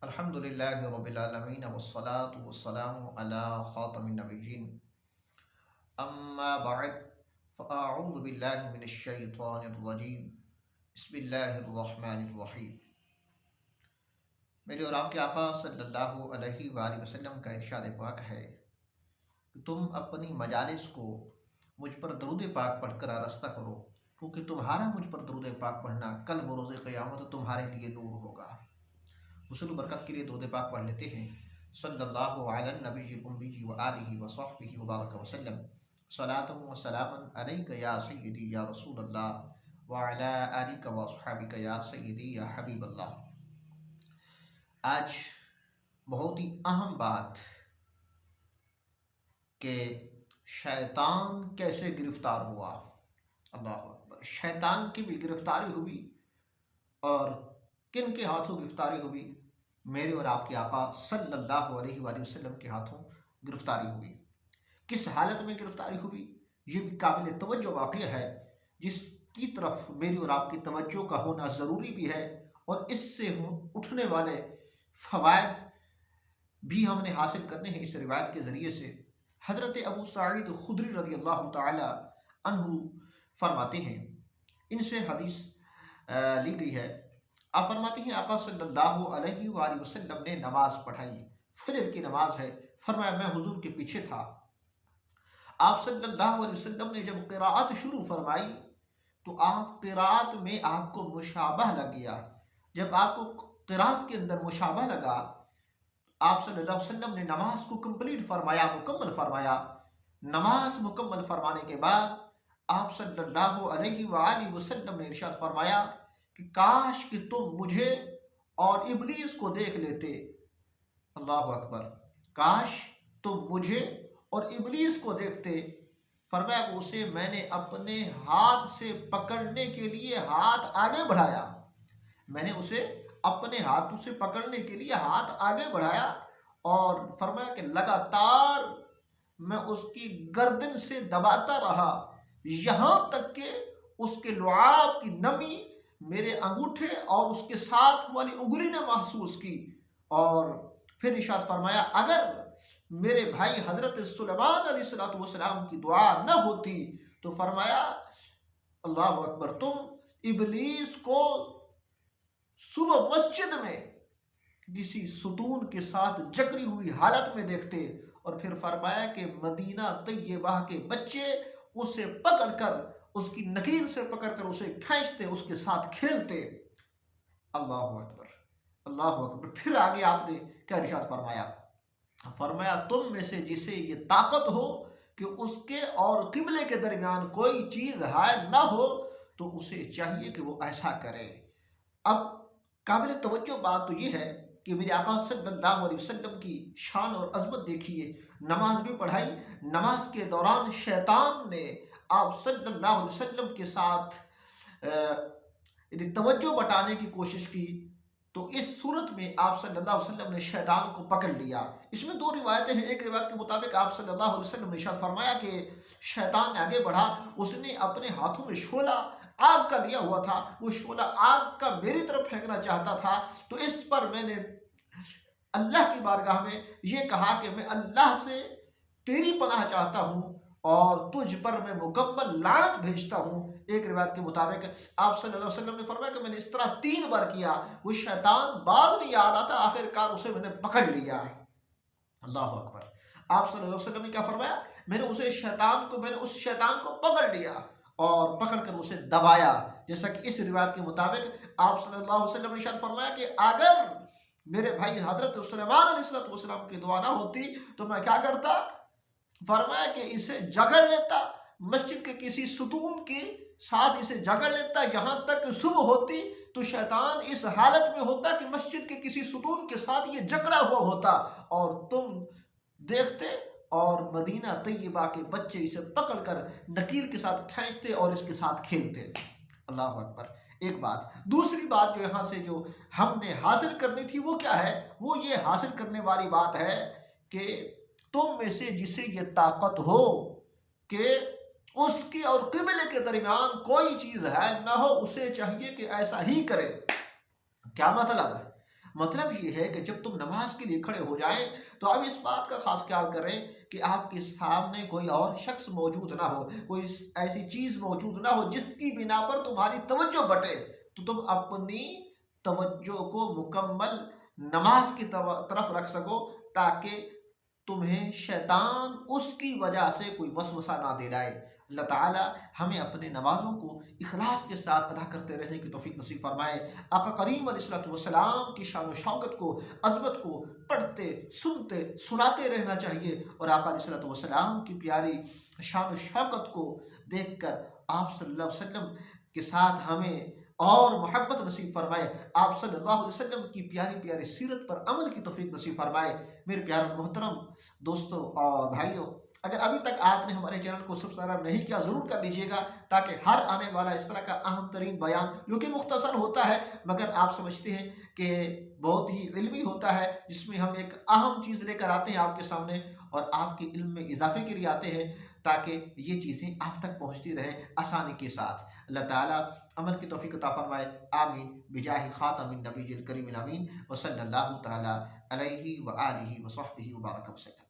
الحمدللہ رب العالمین والصلاة والسلام علی خاتم النبیین اما بعد فاعوذ باللہ من الشیطان الرجیم بسم اللہ الرحمن الرحیم۔ میرے اور آپ کے آقا صلی اللہ علیہ وآلہ وسلم کا ارشاد پاک ہے کہ تم اپنی مجالس کو مجھ پر درود پاک پڑھ کر آراستہ کرو، کیونکہ تمہارا مجھ پر درود پاک پڑھنا کل بروز قیامت تمہارے لیے نور ہوگا۔ حصول برکت کے لیے درود پاک پڑھ لیتے ہیں۔ صلی اللہ علی النبی الأمی وآلہ وصحبہ وبارک وسلم، صلاۃ و سلام علیک یا سیدی یا رسول اللہ وعلی آلک واصحابک یا سیدی یا حبیب اللہ۔ آج بہت ہی اہم بات کہ شیطان کیسے گرفتار ہوا۔ اللہ اکبر، شیطان کی بھی گرفتاری ہوئی، اور کن کے ہاتھوں گرفتاری ہوئی؟ میرے اور آپ کے آقا صلی اللہ علیہ وآلہ وسلم کے ہاتھوں گرفتاری ہوئی۔ کس حالت میں گرفتاری ہوئی؟ یہ بھی قابل توجہ واقعہ ہے، جس کی طرف میری اور آپ کی توجہ کا ہونا ضروری بھی ہے، اور اس سے اٹھنے والے فوائد بھی ہم نے حاصل کرنے ہیں۔ اس روایت کے ذریعے سے حضرت ابو سعید خدری رضی اللہ تعالی عنہ فرماتے ہیں، ان سے حدیث لی گئی ہے۔ آپ فرماتے ہیں آقا صلی اللہ علیہ وآلہ وسلم نے نماز پڑھائی، فجر کی نماز ہے۔ فرمایا میں حضور کے پیچھے تھا۔ آپ صلی اللہ علیہ وسلم نے جب قراءت شروع فرمائی تو آپ قراءت میں آپ کو مشابہ لگ گیا۔ جب آپ کو قراءت کے اندر مشابہ لگا، آپ صلی اللہ علیہ وسلم نے نماز کو کمپلیٹ فرمایا، مکمل فرمایا۔ نماز مکمل فرمانے کے بعد آپ صلی اللہ علیہ وآلہ وسلم نے ارشاد فرمایا کہ کاش کہ تم مجھے اور ابلیس کو دیکھ لیتے۔ اللہ اکبر، کاش تم مجھے اور ابلیس کو دیکھتے۔ فرمایا کہ اسے میں نے اپنے ہاتھ سے پکڑنے کے لیے ہاتھ آگے بڑھایا، میں نے اسے اپنے ہاتھوں سے پکڑنے کے لیے ہاتھ آگے بڑھایا، اور فرمایا کہ لگاتار میں اس کی گردن سے دباتا رہا، یہاں تک کہ اس کے لعاب کی نمی میرے انگوٹھے اور اس کے ساتھ والی انگلی نے محسوس کی۔ اور پھر ارشاد فرمایا اگر میرے بھائی حضرت سلیمان علیہ السلام کی دعا نہ ہوتی تو فرمایا اللہ اکبر، تم ابلیس کو صبح مسجد میں کسی ستون کے ساتھ جکڑی ہوئی حالت میں دیکھتے، اور پھر فرمایا کہ مدینہ طیبہ کے بچے اسے پکڑ کر، اس کی نکیل سے پکڑ کر اسے کھینچتے، اس کے ساتھ کھیلتے۔ اللہ اکبر، اللہ اکبر۔ پھر آگے آپ نے کیا ارشاد فرمایا؟ فرمایا تم میں سے جسے یہ طاقت ہو کہ اس کے اور قبلے کے درمیان کوئی چیز حائل نہ ہو تو اسے چاہیے کہ وہ ایسا کرے۔ اب قابل توجہ بات تو یہ ہے کہ میرے آقا صلی اللہ علیہ وسلم کی شان اور عظمت دیکھیے۔ نماز بھی پڑھائی، نماز کے دوران شیطان نے آپ صلی اللہ علیہ وسلم کے ساتھ توجہ بٹانے کی کوشش کی، تو اس صورت میں آپ صلی اللہ علیہ وسلم نے شیطان کو پکڑ لیا۔ اس میں دو روایتیں ہیں۔ ایک روایت کے مطابق آپ صلی اللہ علیہ وسلم نے ارشاد فرمایا کہ شیطان آگے بڑھا، اس نے اپنے ہاتھوں میں شعلہ آگ کا لیا ہوا تھا، وہ شعلہ آگ کا میری طرف پھینکنا چاہتا تھا، تو اس پر میں نے اللہ کی بارگاہ میں یہ کہا کہ میں اللہ سے تیری پناہ چاہتا ہوں اور تجھ پر میں مکمل لعنت بھیجتا ہوں۔ ایک روایت کے مطابق آپ صلی اللہ علیہ وسلم نے فرمایا کہ میں نے اس طرح 3 بار کیا، وہ شیطان باز نہیں آ رہا تھا، آخر کار اسے میں نے پکڑ لیا۔ اللہ اکبر۔ آپ صلی اللہ علیہ وسلم نے کیا فرمایا؟ میں نے اس شیطان کو پکڑ لیا اور پکڑ کر اسے دبایا، جیسا کہ اس روایت کے مطابق آپ صلی اللہ علیہ وسلم نے ارشاد فرمایا کہ اگر میرے بھائی حضرت سلیمان علیہ السلام کی دعا نہ ہوتی تو میں کیا کرتا؟ فرمایا کہ اسے جگڑ لیتا، مسجد کے کسی ستون کے ساتھ اسے جگڑ لیتا، یہاں تک کہ صبح ہوتی تو شیطان اس حالت میں ہوتا کہ مسجد کے کسی ستون کے ساتھ یہ جکڑا ہوا ہوتا، اور تم دیکھتے اور مدینہ طیبہ کے بچے اسے پکڑ کر نکیل کے ساتھ کھینچتے اور اس کے ساتھ کھیلتے۔ اللہ اکبر۔ ایک بات۔ دوسری بات جو یہاں سے جو ہم نے حاصل کرنی تھی وہ کیا ہے؟ وہ یہ حاصل کرنے والی بات ہے کہ تم میں سے جسے یہ طاقت ہو کہ اس کی اور قبلے کے درمیان کوئی چیز ہے نہ ہو، اسے چاہیے کہ ایسا ہی کرے۔ کیا مطلب ہے؟ مطلب یہ ہے کہ جب تم نماز کے لیے کھڑے ہو جائیں تو اب اس بات کا خاص خیال کریں کہ آپ کے سامنے کوئی اور شخص موجود نہ ہو، کوئی ایسی چیز موجود نہ ہو جس کی بنا پر تمہاری توجہ بٹے، تو تم اپنی توجہ کو مکمل نماز کی طرف رکھ سکو، تاکہ تمہیں شیطان اس کی وجہ سے کوئی وسوسہ نہ دے لائے۔ اللہ تعالی ہمیں اپنے نمازوں کو اخلاص کے ساتھ ادا کرتے رہنے کی توفیق نصیب فرمائے۔ آقا کریم علیہ السلام کی شان و شوکت کو، عظمت کو پڑھتے، سنتے، سناتے رہنا چاہیے، اور آقا علیہ السلام کی پیاری شان و شوکت کو دیکھ کر آپ صلی اللہ علیہ وسلم کے ساتھ ہمیں اور محبت نصیب فرمائے، آپ صلی اللہ علیہ وسلم کی پیاری پیاری سیرت پر عمل کی توفیق نصیب فرمائے۔ میرے پیارے محترم دوستوں اور بھائیوں، اگر ابھی تک آپ نے ہمارے چینل کو سبسکرائب نہیں کیا ضرور کر لیجئے گا، تاکہ ہر آنے والا اس طرح کا اہم ترین بیان جو کہ مختصر ہوتا ہے مگر آپ سمجھتے ہیں کہ بہت ہی علمی ہوتا ہے، جس میں ہم ایک اہم چیز لے کر آتے ہیں آپ کے سامنے اور آپ کے علم میں اضافے کے لیے آتے ہیں، تاکہ یہ چیزیں آپ تک پہنچتی رہیں آسانی کے ساتھ۔ اللہ تعالیٰ عمل کی توفیق عطا فرمائے، آمین بجاہ خاتم النبی الکریم الامین، وصلی اللہ تعالیٰ علیہ وآلہ وصحبہ وبارک وسلم۔